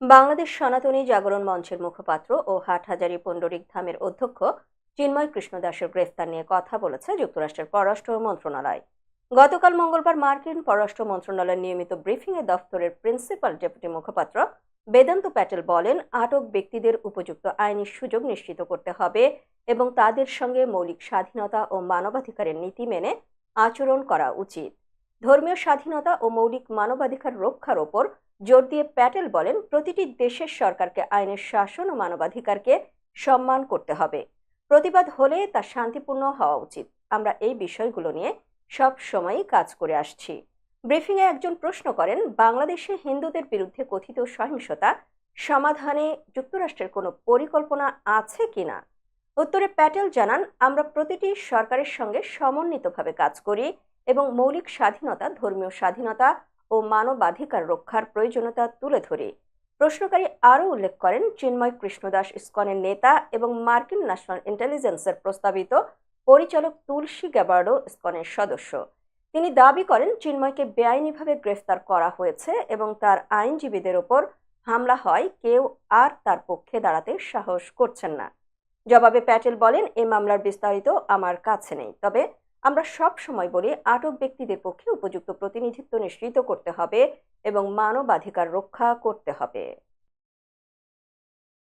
বাংলাদেশ সনাতনী জাগরণ মঞ্চের মুখপাত্র ও হাটহাজারী পুণ্ডরিক ধামের অধ্যক্ষ চিন্ময় কৃষ্ণ দাসের গ্রেফতার নিয়ে কথা বলেছে যুক্তরাষ্ট্রের পররাষ্ট্র মন্ত্রণালয়। গতকাল মঙ্গলবার মার্কিন পররাষ্ট্র মন্ত্রণালয়ের নিয়মিত ব্রিফিংয়ে দফতরের প্রিন্সিপাল ডেপুটি মুখপাত্র বেদান্ত প্যাটেল বলেন, আটক ব্যক্তিদের উপযুক্ত আইনি সুযোগ নিশ্চিত করতে হবে এবং তাদের সঙ্গে মৌলিক স্বাধীনতা ও মানবাধিকারের নীতি মেনে আচরণ করা উচিত। ধর্মীয় স্বাধীনতা ও মৌলিক মানবাধিকার রক্ষার ওপর জোর দিয়ে প্যাটেল বলেন, প্রতিটি দেশের সরকারকে আইনের শাসন ও মানবাধিকারকে সম্মান করতে হবে। প্রতিবাদ হলে তা শান্তিপূর্ণ হওয়া উচিত। আমরা এই বিষয়গুলো নিয়ে সব সময়ই কাজ করে আসছি। ব্রিফিংয়ে একজন প্রশ্ন করেন, বাংলাদেশে হিন্দুদের বিরুদ্ধে কথিত সহিংসতা সমাধানে যুক্তরাষ্ট্রের কোনো পরিকল্পনা আছে কিনা। উত্তরে প্যাটেল জানান, আমরা প্রতিটি সরকারের সঙ্গে সমন্বিতভাবে কাজ করি এবং মৌলিক স্বাধীনতা, ধর্মীয় স্বাধীনতা ও মানবাধিকার রক্ষার প্রয়োজনীয়তা তুলে ধরে। প্রশ্নকারী আরও উল্লেখ করেন, চিন্ময় কৃষ্ণ দাস ইসকনের নেতা এবং মার্কিন ন্যাশনাল ইন্টেলিজেন্সের প্রস্তাবিত পরিচালক তুলসী গ্যাবার্ডো ইসকনের সদস্য। তিনি দাবি করেন, চিন্ময়কে বেআইনিভাবে গ্রেফতার করা হয়েছে এবং তার আইনজীবীদের ওপর হামলা হয়, কেউ আর তার পক্ষে দাঁড়াতে সাহস করছেন না। জবাবে প্যাটেল বলেন, এই মামলার বিস্তারিত আমার কাছে নেই, তবে আমরা সব সময় বলি, আটক ব্যক্তিদের পক্ষে উপযুক্ত প্রতিনিধিত্ব নিশ্চিত করতে হবে এবং মানবাধিকার রক্ষা করতে হবে।